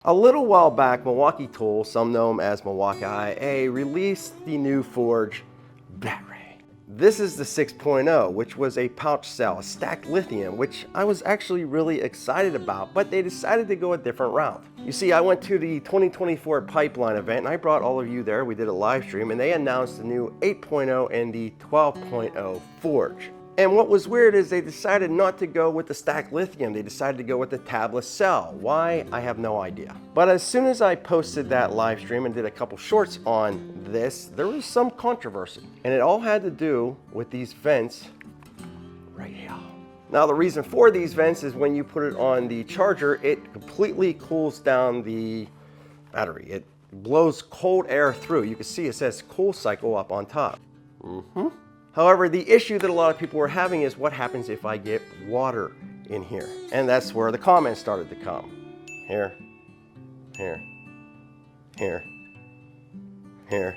A little while back, Milwaukee Tool, some know them as Milwaukee IA, released the new Forge battery. This is the 6.0, which was a pouch cell, a stacked lithium, which I was actually really excited about, but they decided to go a different route. You see, I went to the 2024 Pipeline event and I brought all of you there. We did a live stream and they announced the new 8.0 and the 12.0 Forge. And what was weird is they decided not to go with the stacked lithium. They decided to go with the tabless cell. Why? I have no idea. But as soon as I posted that live stream and did a couple shorts on this, there was some controversy. And it all had to do with these vents right here. Now the reason for these vents is when you put it on the charger, it completely cools down the battery. It blows cold air through. You can see it says cool cycle up on top. However, the issue that a lot of people were having is what happens if I get water in here? And that's where the comments started to come. Here, here, here, here,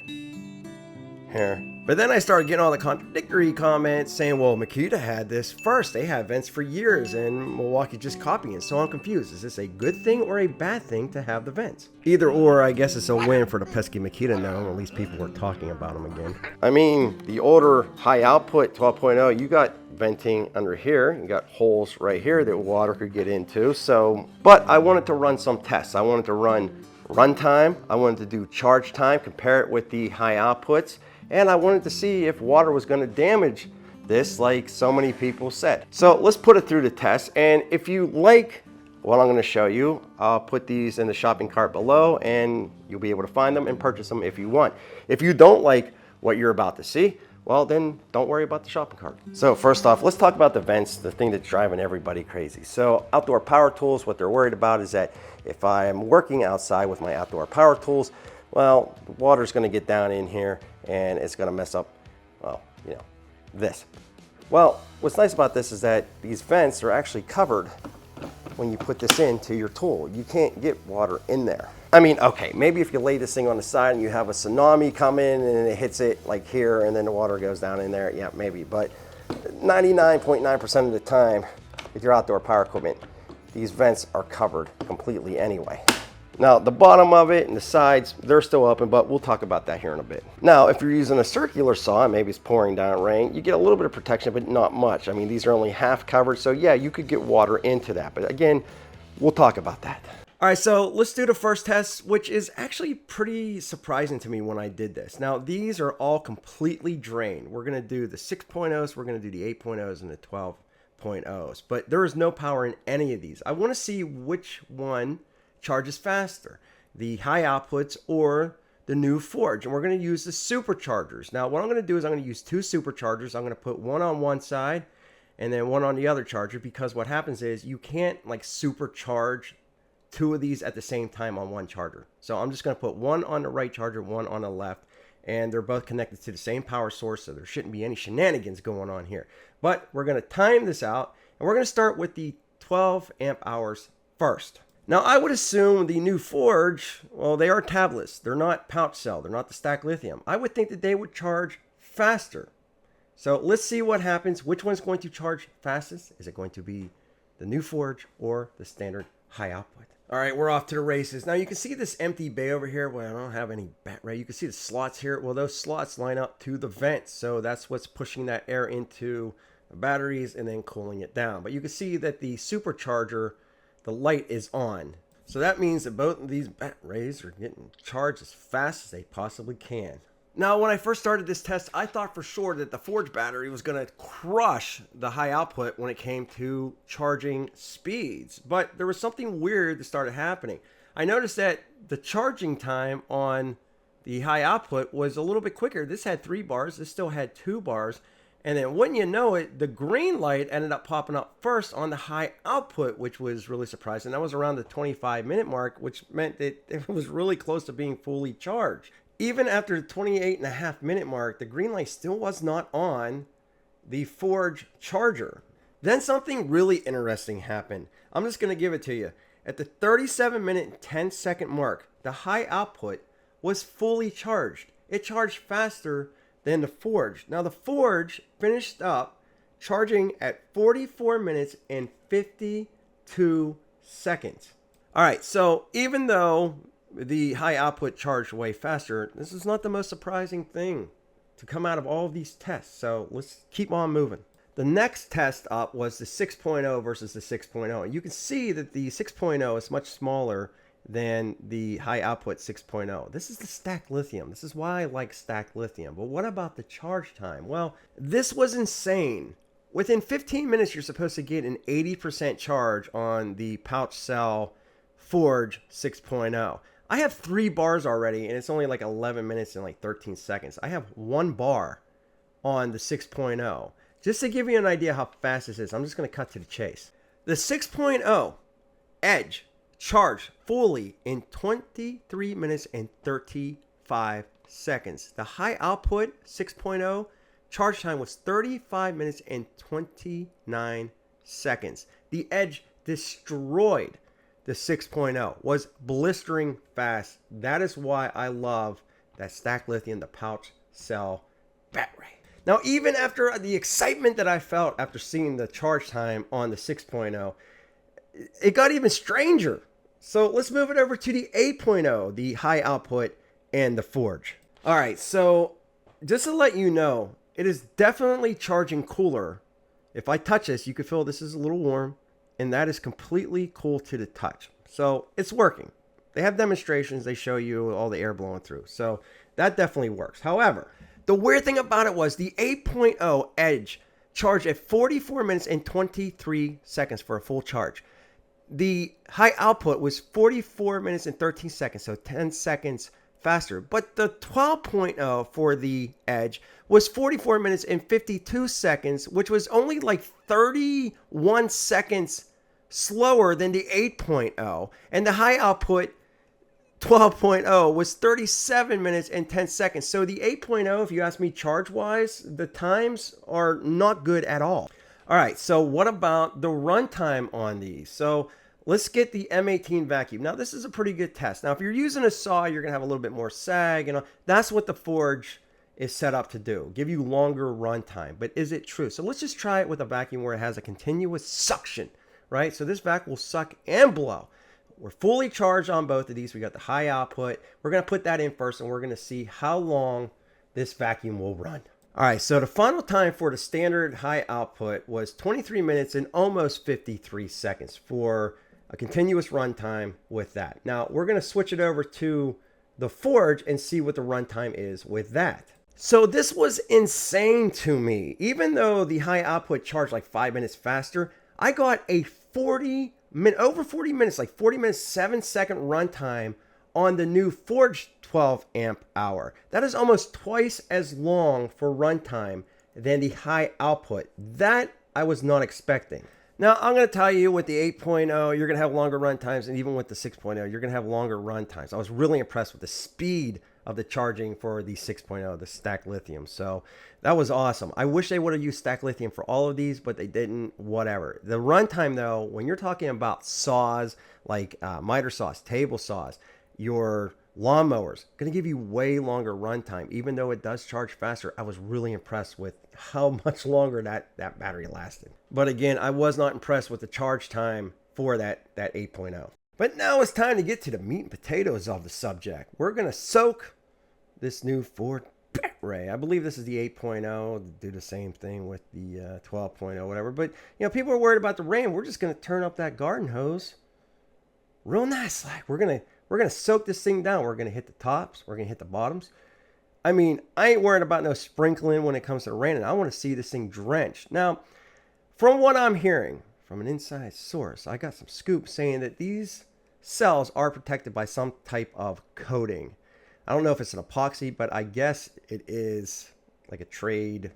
here. But then I started getting all the contradictory comments saying, well, Makita had this first. They had vents for years and Milwaukee just copying it. So I'm confused. Is this a good thing or a bad thing to have the vents? Either or, I guess it's a win for the pesky Makita now. At least people were talking about them again. I mean, the older high output 12.0, you got venting under here. You got holes right here that water could get into. But I wanted to run some tests. I wanted to run runtime. I wanted to do charge time, compare it with the high outputs. And I wanted to see if water was going to damage this like so many people said. So let's put it through the test. And if you like what I'm going to show you, I'll put these in the shopping cart below and you'll be able to find them and purchase them if you want. If you don't like what you're about to see, well then don't worry about the shopping cart. So first off, let's talk about the vents, the thing that's driving everybody crazy. So outdoor power tools, what they're worried about is that if I am working outside with my outdoor power tools, well, the water's going to get down in here and it's going to mess up, well, you know, this. Well, what's nice about this is that these vents are actually covered when you put this into your tool. You can't get water in there. I mean, okay, maybe if you lay this thing on the side and you have a tsunami come in and it hits it like here and then the water goes down in there, yeah, maybe. But 99.9% of the time with your outdoor power equipment, these vents are covered completely anyway. Now, the bottom of it and the sides, they're still open, but we'll talk about that here in a bit. Now, if you're using a circular saw, maybe it's pouring down rain, you get a little bit of protection, but not much. I mean, these are only half covered, so yeah, you could get water into that. But again, we'll talk about that. All right, so let's do the first test, which is actually pretty surprising to me when I did this. Now, these are all completely drained. We're going to do the 6.0s, we're going to do the 8.0s, and the 12.0s. But there is no power in any of these. I want to see which one charges faster, the high outputs or the new Forge. And we're going to use the superchargers. Now, what I'm going to do is I'm going to use two superchargers. I'm going to put one on one side and then one on the other charger, because what happens is you can't like supercharge two of these at the same time on one charger. So I'm just going to put one on the right charger, one on the left, and they're both connected to the same power source, so there shouldn't be any shenanigans going on here. But we're going to time this out, and we're going to start with the 12 amp hours first. Now, I would assume the new Forge, well, they are tablets. They're not pouch cell. They're not the stacked lithium. I would think that they would charge faster. So let's see what happens. Which one's going to charge fastest? Is it going to be the new Forge or the standard high output? All right, we're off to the races. Now, you can see this empty bay over here. Well, I don't have any battery. You can see the slots here. Well, those slots line up to the vents. So that's what's pushing that air into the batteries and then cooling it down. But you can see that the supercharger, the light is on. So that means that both of these batteries are getting charged as fast as they possibly can. Now, when I first started this test, I thought for sure that the Forge battery was going to crush the high output when it came to charging speeds. But there was something weird that started happening. I noticed that the charging time on the high output was a little bit quicker. This had 3 bars. This still had 2 bars. And then wouldn't you know it, the green light ended up popping up first on the high output, which was really surprising. That was around the 25-minute mark, which meant that it was really close to being fully charged. Even after the 28.5-minute mark, the green light still was not on the Forge charger. Then something really interesting happened. I'm just going to give it to you. At the 37-minute 10-second mark, the high output was fully charged. It charged faster than the Forge. Now the Forge finished up charging at 44 minutes and 52 seconds. All right, so even though the high output charged way faster, this is not the most surprising thing to come out of all of these tests. So let's keep on moving. The next test up was the 6.0 versus the 6.0. You can see that the 6.0 is much smaller than the high output 6.0. This is the stacked lithium. This is why I like stacked lithium. But what about the charge time? Well, this was insane. Within 15 minutes, you're supposed to get an 80% charge on the pouch cell Forge 6.0. I have 3 bars already, and it's only like 11 minutes and like 13 seconds. I have 1 bar on the 6.0. Just to give you an idea how fast this is, I'm just going to cut to the chase. The 6.0 Edge charged fully in 23 minutes and 35 seconds. The high output 6.0 charge time was 35 minutes and 29 seconds. The Edge destroyed the 6.0, was blistering fast. That is why I love that stacked lithium, the pouch cell battery. Now, even after the excitement that I felt after seeing the charge time on the 6.0, it got even stranger. So let's move it over to the 8.0, the high output and the Forge. All right, so just to let you know, it is definitely charging cooler. If I touch this, you can feel this is a little warm, and that is completely cool to the touch. So it's working. They have demonstrations. They show you all the air blowing through. So that definitely works. However, the weird thing about it was the 8.0 Edge charged at 44 minutes and 23 seconds for a full charge. The high output was 44 minutes and 13 seconds, so 10 seconds faster. But the 12.0 for the Edge was 44 minutes and 52 seconds, which was only like 31 seconds slower than the 8.0. And the high output 12.0 was 37 minutes and 10 seconds. So the 8.0, if you ask me charge-wise, the times are not good at all. All right, so what about the runtime on these? So let's get the M18 vacuum. Now, this is a pretty good test. Now, if you're using a saw, you're going to have a little bit more sag. And that's what the Forge is set up to do, give you longer runtime. But is it true? So let's just try it with a vacuum where it has a continuous suction, right? So this vac will suck and blow. We're fully charged on both of these. We got the high output. We're going to put that in first, and we're going to see how long this vacuum will run. All right, so the final time for the standard high output was 23 minutes and almost 53 seconds for a continuous runtime with that. Now, we're going to switch it over to the Forge and see what the runtime is with that. So this was insane to me. Even though the high output charged like 5 minutes faster, I got a over 40 minutes, like 40 minutes, 7-second runtime on the new Forge 12 amp hour. That is almost twice as long for runtime than the high output. That I was not expecting. Now, I'm going to tell you with the 8.0, you're going to have longer run times, and even with the 6.0, you're going to have longer run times. I was really impressed with the speed of the charging for the 6.0, the stacked lithium. So that was awesome. I wish they would have used stacked lithium for all of these, but they didn't, whatever. The runtime, though, when you're talking about saws, like miter saws, table saws, your lawnmowers, going to give you way longer runtime. Even though it does charge faster, I was really impressed with how much longer that battery lasted. But again, I was not impressed with the charge time for that 8.0. But now it's time to get to the meat and potatoes of the subject. We're going to soak this new Ford battery. I believe this is the 8.0. Do the same thing with the 12.0, whatever. But, you know, people are worried about the rain. We're just going to turn up that garden hose real nice. Like we're going to soak this thing down. We're going to hit the tops. We're going to hit the bottoms. I mean, I ain't worried about no sprinkling when it comes to raining. I want to see this thing drenched. Now, from what I'm hearing from an inside source, I got some scoop saying that these cells are protected by some type of coating. I don't know if it's an epoxy, but I guess it is like a trade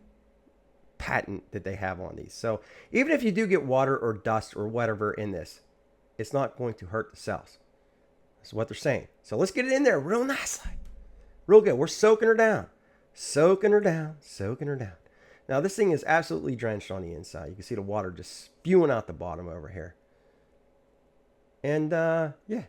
patent that they have on these. So even if you do get water or dust or whatever in this, it's not going to hurt the cells. That's what they're saying. So let's get it in there real nicely. Real good. We're soaking her down. Soaking her down. Soaking her down. Now this thing is absolutely drenched on the inside. You can see the water just spewing out the bottom over here. And yeah,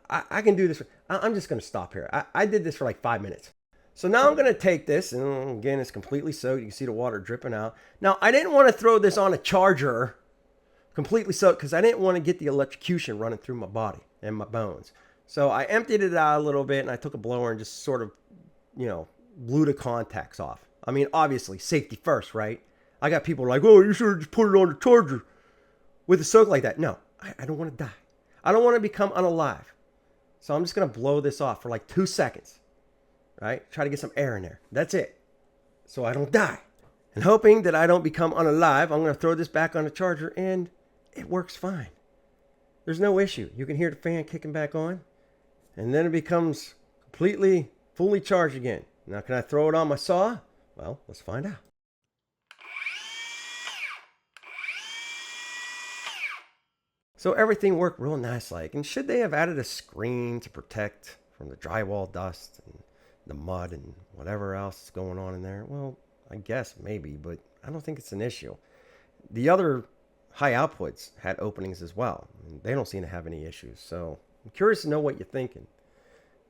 I can do this. I'm just going to stop here. I did this for like 5 minutes. So now I'm going to take this, and again, it's completely soaked. You can see the water dripping out. Now, I didn't want to throw this on a charger, completely soaked because I didn't want to get the electrocution running through my body and my bones. So I emptied it out a little bit and I took a blower and just sort of, blew the contacts off. I mean, obviously, safety first, right? I got people like, oh, you should have just put it on the charger with a soak like that. No, I don't want to die. I don't want to become unalive. So I'm just going to blow this off for like 2 seconds, right? Try to get some air in there. That's it. So I don't die. And hoping that I don't become unalive, I'm going to throw this back on the charger and it works fine. There's no issue. You can hear the fan kicking back on and then it becomes completely, fully charged again. Now, can I throw it on my saw? Well, let's find out. So everything worked real nice like. And should they have added a screen to protect from the drywall dust and the mud and whatever else is going on in there? Well, I guess maybe, but I don't think it's an issue. The other high outputs had openings as well. And they don't seem to have any issues. So I'm curious to know what you're thinking.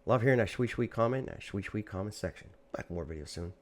Love hearing that sweet comment in that sweet comment section. Back with more videos soon.